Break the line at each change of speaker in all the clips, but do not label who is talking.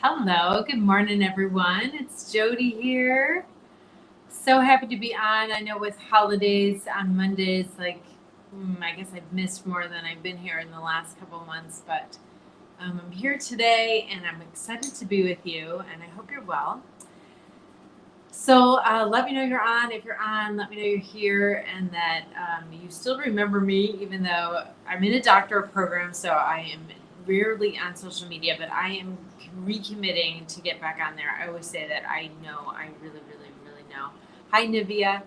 Hello, good morning, everyone. It's Jodi here. So happy to be on. I know with holidays on Mondays, I guess I've missed more than I've been here in the last couple of months, but I'm here today and I'm excited to be with you, and I hope you're well. So let me know you're on. If you're on, let me know you're here and that you still remember me, even though I'm in a doctoral program, so I am rarely on social media, but I am recommitting to get back on there. I always say that I really know. Hi, Nivea.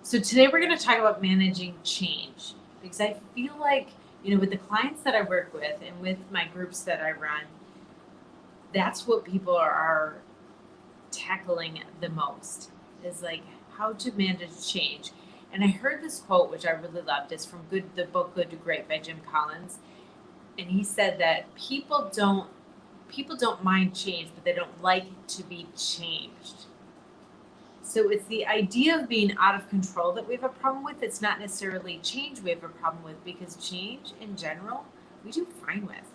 So today we're going to talk about managing change, because I feel like, with the clients that I work with and with my groups that I run, that's what people are tackling the most, is like how to manage change. And I heard this quote, which I really loved. It's from the book Good to Great by Jim Collins. And he said that people don't mind change, but they don't like to be changed. So it's the idea of being out of control that we have a problem with. It's not necessarily change we have a problem with, because change in general, we do fine with.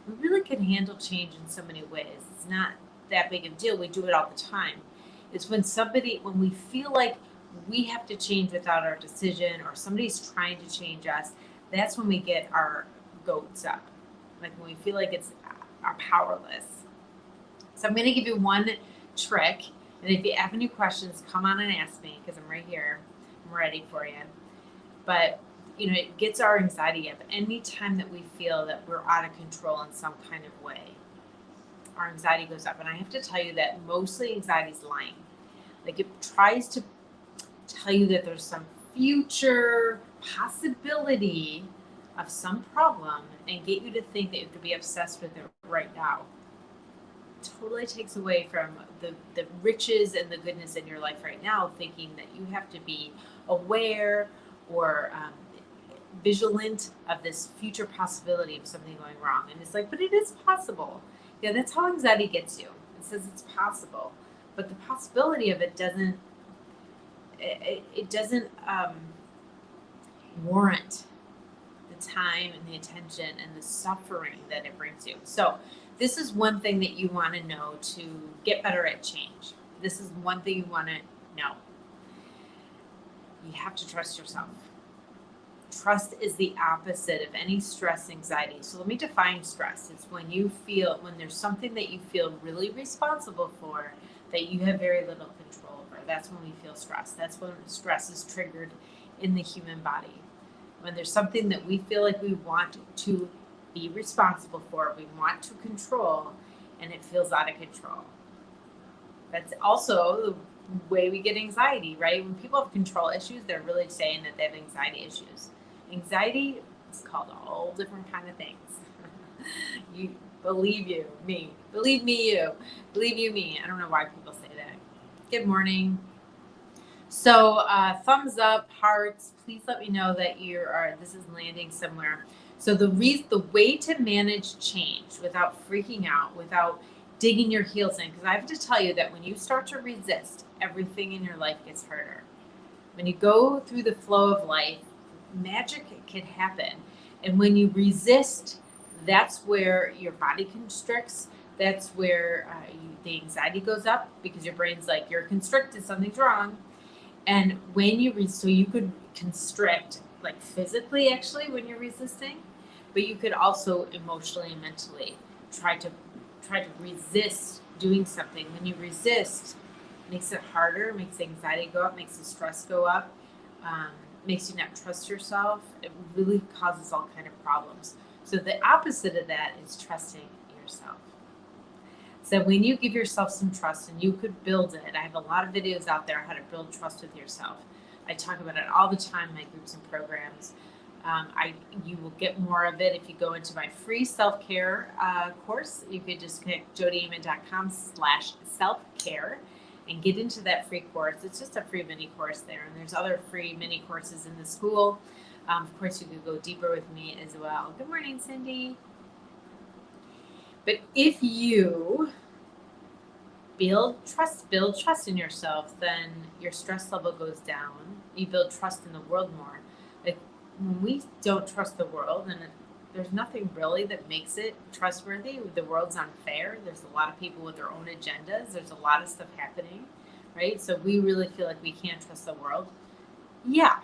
We really can handle change in so many ways. It's not that big of a deal. We do it all the time. It's when we feel like we have to change without our decision, or somebody's trying to change us, that's when we get our goats up. Like when we feel like are powerless. So I'm going to give you one trick, and if you have any questions, come on and ask me, because I'm right here. I'm ready for you. But it gets our anxiety up. Anytime that we feel that we're out of control in some kind of way, our anxiety goes up. And I have to tell you that mostly anxiety is lying. Like, it tries to tell you that there's some future possibility of some problem and get you to think that you have to be obsessed with it right now. It totally takes away from the riches and the goodness in your life right now, thinking that you have to be aware or vigilant of this future possibility of something going wrong. And it's like, but it is possible. Yeah, that's how anxiety gets you. It says it's possible, but the possibility of it doesn't warrant the time and the attention and the suffering that it brings you. So this is one thing that you want to know to get better at change. This is one thing you want to know. You have to trust yourself. Trust is the opposite of any stress, anxiety. So let me define stress. It's when there's something that you feel really responsible for that you have very little control over. That's when we feel stress. That's when stress is triggered in the human body. When there's something that we feel like we want to be responsible for, we want to control, and it feels out of control. That's also the way we get anxiety, right? When people have control issues, they're really saying that they have anxiety issues. Anxiety is called all different kind of things. You believe me. Believe me, you. Believe you, me. I don't know why people say that. Good morning. So thumbs up, hearts. Please let me know that this is landing somewhere. So the way to manage change without freaking out, without digging your heels in, because I have to tell you that when you start to resist, everything in your life gets harder. When you go through the flow of life, magic can happen. And when you resist, that's where your body constricts. That's where the anxiety goes up, because your brain's like, you're constricted, something's wrong. And when so you could constrict, like physically, actually, when you're resisting, but you could also emotionally and mentally try to resist doing something. When you resist, it makes it harder, makes the anxiety go up, makes the stress go up, makes you not trust yourself. It really causes all kind of problems. So the opposite of that is trusting yourself. So when you give yourself some trust, and you could build it, I have a lot of videos out there how to build trust with yourself. I talk about it all the time in my groups and programs. You will get more of it if you go into my free self-care course. You could just click jodiaman.com/self-care and get into that free course. It's just a free mini course there, and there's other free mini courses in the school. Of course, you could go deeper with me as well. Good morning, Cindy. But if you build trust in yourself, then your stress level goes down. You build trust in the world more. Like, when we don't trust the world, and There's nothing really that makes it trustworthy. The world's unfair. There's a lot of people with their own agendas. There's a lot of stuff happening, right? So we really feel like we can't trust the world. Yeah,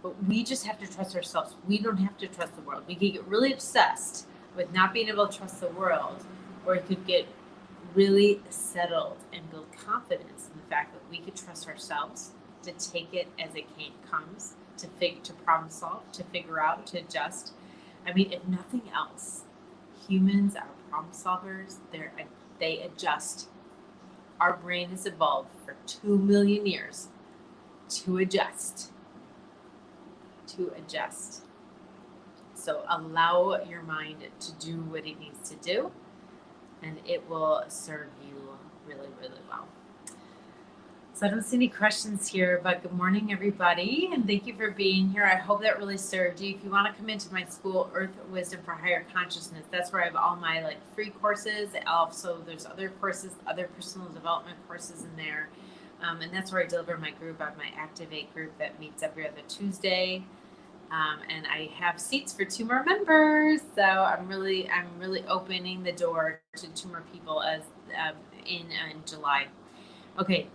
but we just have to trust ourselves. We don't have to trust the world. We could get really obsessed with not being able to trust the world, or it could get really settled and build confidence in the fact that we could trust ourselves to take it as it comes, to problem solve, to figure out, to adjust. I mean, if nothing else, humans are problem solvers. They adjust. Our brain has evolved for 2 million years to adjust. To adjust. So allow your mind to do what it needs to do, and it will serve you really, really well. So I don't see any questions here, but good morning, everybody, and thank you for being here. I hope that really served you. If you want to come into my school, Earth Wisdom for Higher Consciousness, that's where I have all my free courses. Also, there's other courses, other personal development courses in there, and that's where I deliver my group. I have my Activate group that meets every other Tuesday, and I have seats for 2 more members. So I'm really opening the door to 2 more people as in July. Okay.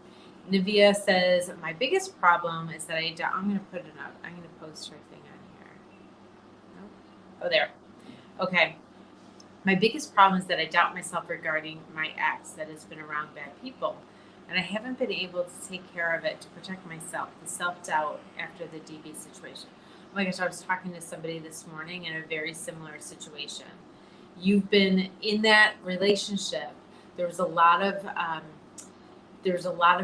Nivea says, my biggest problem is that I'm going to put it up. I'm going to post her thing on here. Nope. Oh, there. Okay. My biggest problem is that I doubt myself regarding my ex that has been around bad people. And I haven't been able to take care of it to protect myself, the self-doubt after the DB situation. Oh my gosh, I was talking to somebody this morning in a very similar situation. You've been in that relationship. There was a lot of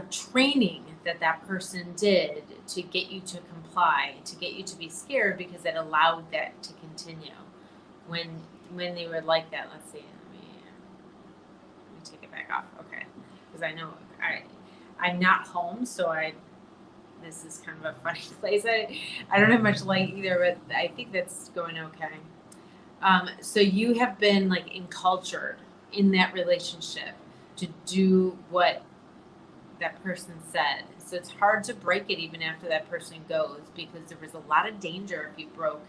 training that person did to get you to comply, to get you to be scared, because it allowed that to continue. When they were like that, let's see, let me take it back off. Okay, because I know I'm not home, so this is kind of a funny place. I don't have much light either, but I think that's going okay. So you have been encultured in that relationship to do what that person said. So it's hard to break it even after that person goes, because there was a lot of danger if you broke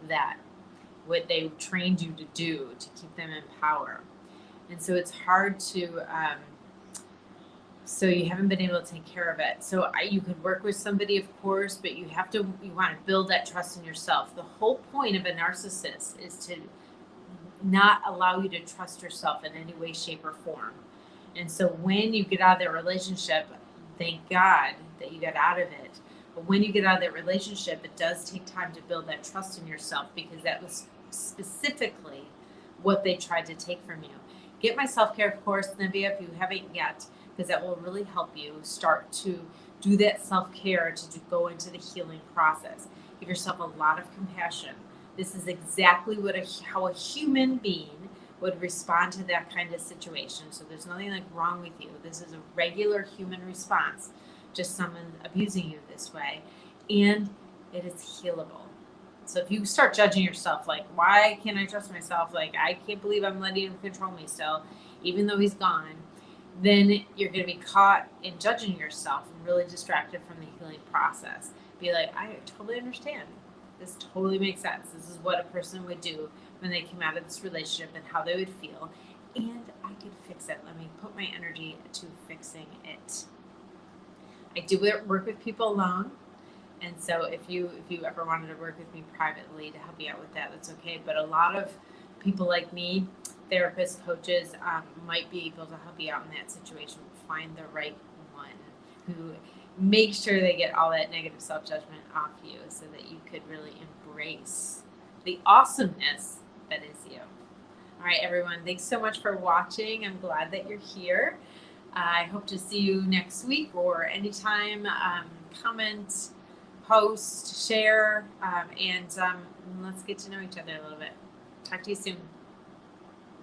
that, what they trained you to do to keep them in power. And so it's hard to, so you haven't been able to take care of it. So you could work with somebody, of course, but you want to build that trust in yourself. The whole point of a narcissist is to not allow you to trust yourself in any way, shape, or form. And so when you get out of that relationship, thank God that you got out of it. But when you get out of that relationship, it does take time to build that trust in yourself, because that was specifically what they tried to take from you. Get my self-care course, Nivea, if you haven't yet, because that will really help you start to do that self-care, to go into the healing process. Give yourself a lot of compassion. This is exactly how a human being would respond to that kind of situation. So there's nothing wrong with you. This is a regular human response, just someone abusing you this way, and it is healable. So if you start judging yourself, why can't I trust myself? I can't believe I'm letting him control me still, even though he's gone, then you're going to be caught in judging yourself and really distracted from the healing process. Be like, I totally understand. This totally makes sense. This is what a person would do when they came out of this relationship and how they would feel. And I could fix it. Let me put my energy to fixing it. I do work with people alone. And so if you ever wanted to work with me privately to help you out with that, that's okay. But a lot of people like me, therapists, coaches, might be able to help you out in that situation. Find the right one who makes sure they get all that negative self-judgment off you, so that you could really embrace the awesomeness that is you. All right, everyone, thanks so much for watching. I'm glad that you're here. I hope to see you next week or anytime. Comment, post, share, and let's get to know each other a little bit. Talk to you soon.